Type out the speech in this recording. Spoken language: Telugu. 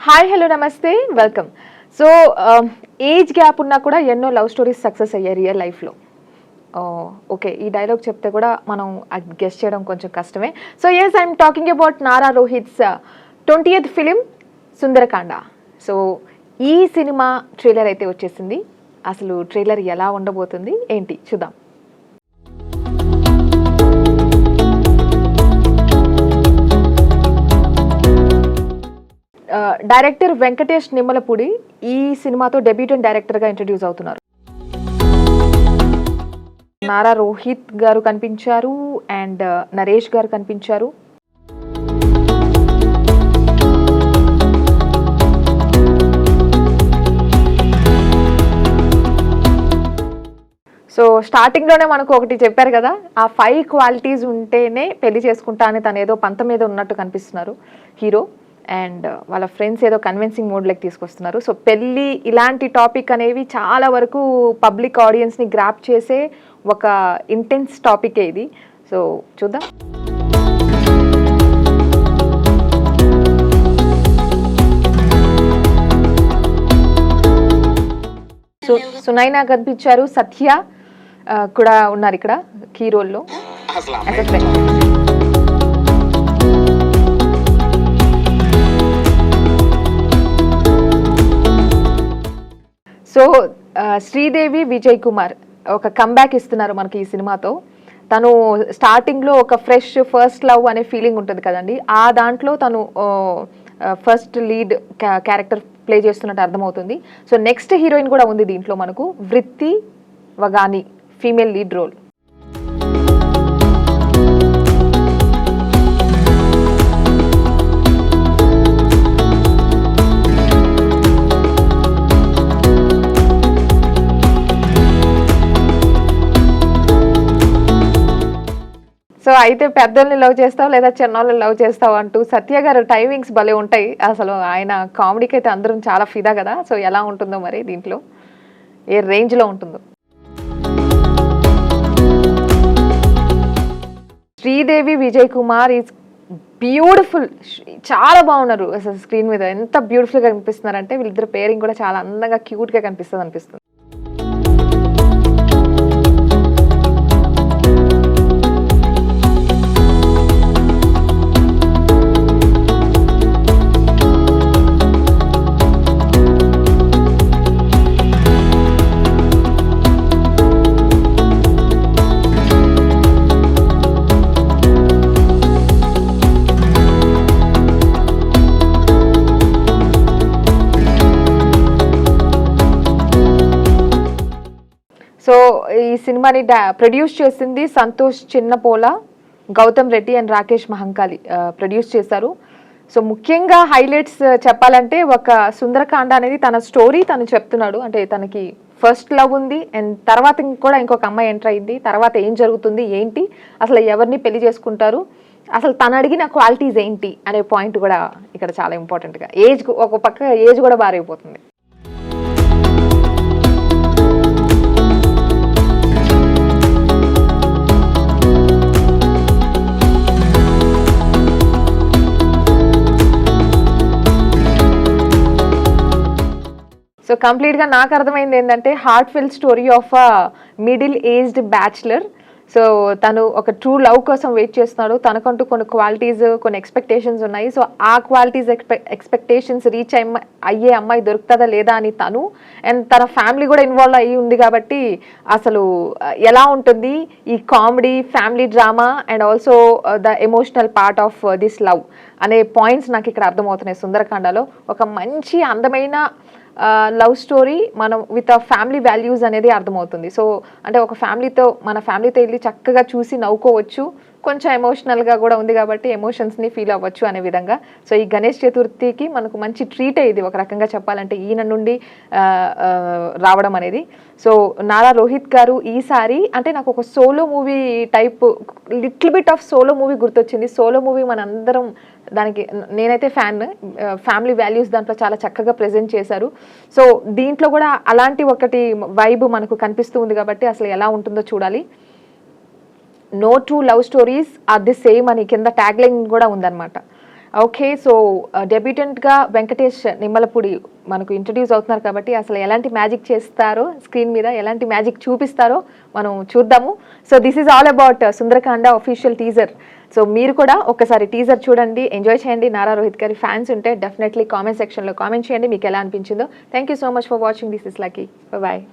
హాయ్ హలో నమస్తే వెల్కమ్. సో ఏజ్ గ్యాప్ ఉన్నా కూడా ఎన్నో లవ్ స్టోరీస్ సక్సెస్ అయ్యాయి రియల్ లైఫ్లో. ఓకే, ఈ డైలాగ్ చెప్తే కూడా మనం గెస్ చేయడం కొంచెం కష్టమే. So yes, I'm talking about Nara Rohit's 20th film Sundarakanda. సో ఈ సినిమా ట్రైలర్ అయితే వచ్చేసింది. అసలు ట్రైలర్ ఎలా ఉండబోతుంది ఏంటి చూద్దాం. డైరెక్టర్ వెంకటేష్ నిమ్మలపూడి ఈ సినిమాతో డెబ్యూటెంట్ డైరెక్టర్గా ఇంట్రడ్యూస్ అవుతున్నారు. నారా రోహిత్ గారు కనిపించారు అండ్ నరేష్ గారు కనిపించారు. సో స్టార్టింగ్లోనే మనకు ఒకటి చెప్పారు కదా, ఆ 5 క్వాలిటీస్ ఉంటేనే పెళ్లి చేసుకుంటా అని తను ఏదో పంత మీద ఉన్నట్టు కనిపిస్తున్నారు హీరో. అండ్ వాళ్ళ ఫ్రెండ్స్ ఏదో కన్విన్సింగ్ మోడ్లోకి తీసుకొస్తున్నారు. సో పెళ్ళి ఇలాంటి టాపిక్ అనేవి చాలా వరకు పబ్లిక్ ఆడియన్స్ని గ్రాప్ చేసే ఒక ఇంటెన్స్ టాపికే ఇది. సో చూద్దాం. సో సునైనా కనిపించారు, సత్య కూడా ఉన్నారు ఇక్కడ కీ రోల్లో. సో శ్రీదేవి విజయ్ కుమార్ ఒక కంబ్యాక్ ఇస్తున్నారు మనకి ఈ సినిమాతో. తను స్టార్టింగ్లో ఒక ఫ్రెష్ ఫస్ట్ లవ్ అనే ఫీలింగ్ ఉంటుంది కదండి, ఆ దాంట్లో తను ఫస్ట్ లీడ్ క్యారెక్టర్ ప్లే చేస్తున్నట్టు అర్థమవుతుంది. సో నెక్స్ట్ హీరోయిన్ కూడా ఉంది దీంట్లో మనకు, వృత్తి Vaghani female lead role. So అయితే పెద్దల్ని లవ్ చేస్తావు లేదా చిన్నోళ్ళని లవ్ చేస్తావు అంటూ సత్య గారు టైమింగ్స్ భలే ఉంటాయి. అసలు ఆయన కామెడీకి అయితే అందరం చాలా ఫిదా కదా. సో ఎలా ఉంటుందో మరి దీంట్లో, ఏ రేంజ్లో ఉంటుందో. శ్రీదేవి విజయ్ కుమార్ ఈజ్ బ్యూటిఫుల్, చాలా బాగున్నారు అసలు. స్క్రీన్ మీద ఎంత బ్యూటిఫుల్గా కనిపిస్తున్నారంటే వీళ్ళిద్దరు పేరింగ్ కూడా చాలా అందంగా క్యూట్గా కనిపిస్తుంది అనిపిస్తుంది. సో ఈ సినిమాని ప్రొడ్యూస్ చేసింది సంతోష్ చిన్నపోల, గౌతమ్ రెడ్డి అండ్ రాకేష్ మహంకాళి ప్రొడ్యూస్ చేశారు. సో ముఖ్యంగా హైలైట్స్ చెప్పాలంటే, ఒక సుందరకాండ అనేది తన స్టోరీ తను చెప్తున్నాడు. అంటే తనకి ఫస్ట్ లవ్ ఉంది అండ్ తర్వాత కూడా ఇంకొక అమ్మాయి ఎంటర్ అయింది. తర్వాత ఏం జరుగుతుంది ఏంటి, అసలు ఎవరిని పెళ్లి చేసుకుంటారు, అసలు తను అడిగిన క్వాలిటీస్ ఏంటి అనే పాయింట్ కూడా ఇక్కడ చాలా ఇంపార్టెంట్గా. ఏజ్ ఒక పక్క ఏజ్ కూడా బారైపోతుంది. సో కంప్లీట్గా నాకు అర్థమైంది ఏంటంటే, heartful story of a middle aged bachelor. So తను ఒక ట్రూ లవ్ కోసం వెయిట్ చేస్తున్నాడు. తనకంటూ కొన్ని క్వాలిటీస్, కొన్ని ఎక్స్పెక్టేషన్స్ ఉన్నాయి. సో ఆ క్వాలిటీస్ ఎక్స్పెక్టేషన్స్ రీచ్ అయ్యే అమ్మాయి దొరుకుతుందా లేదా అని తను అండ్ తన ఫ్యామిలీ కూడా ఇన్వాల్వ్ అయ్యి ఉంది కాబట్టి, అసలు ఎలా ఉంటుంది ఈ comedy, family drama and also the emotional part of this love అనే పాయింట్స్ నాకు ఇక్కడ అర్థమవుతున్నాయి. సుందరకాండలో ఒక మంచి అందమైన లవ్ స్టోరీ మనం విత్ ఫ్యామిలీ వాల్యూస్ అనేది అర్థమవుతుంది. సో అంటే ఒక మన ఫ్యామిలీతో వెళ్ళి చక్కగా చూసి నవ్వుకోవచ్చు, కొంచెం ఎమోషనల్గా కూడా ఉంది కాబట్టి ఎమోషన్స్ని ఫీల్ అవ్వచ్చు అనే విధంగా. సో ఈ గణేష్ చతుర్థికి మనకు మంచి ట్రీట్ ఇది ఒక రకంగా చెప్పాలంటే, ఈయన నుండి రావడం అనేది. సో నారా రోహిత్ గారు ఈసారి అంటే నాకు ఒక solo movie type, little bit of solo movie గుర్తొచ్చింది. సోలో మూవీ మనందరం దానికి నేనైతే ఫ్యామిలీ వాల్యూస్ దాంట్లో చాలా చక్కగా ప్రెజెంట్ చేశారు. సో దీంట్లో కూడా అలాంటి ఒకటి వైబ్ మనకు కనిపిస్తూ ఉంది కాబట్టి అసలు ఎలా ఉంటుందో చూడాలి. No two love stories are the same అని కింద ట్యాగ్ లైన్ కూడా ఉందన్నమాట. ఓకే. సో డెబ్యూటెంట్‌గా వెంకటేష్ నిమ్మలపూడి మనకు ఇంట్రొడ్యూస్ అవుతున్నారు కాబట్టి అసలు ఎలాంటి మ్యాజిక్ చేస్తారో స్క్రీన్ మీద, ఎలాంటి మ్యాజిక్ చూపిస్తారో మనం చూద్దాము. So this is all about Sundarakanda official teaser. So మీరు కూడా ఒక్కసారి టీజర్ చూడండి, ఎంజాయ్ చేయండి. నారా రోహిత్ గారి ఫ్యాన్స్ ఉంటే డెఫినెట్లీ కామెంట్ సెక్షన్‌లో కామెంట్ చేయండి మీకు ఎలా అనిపించిందో. Thank you so much for watching. This is Lucky. Bye.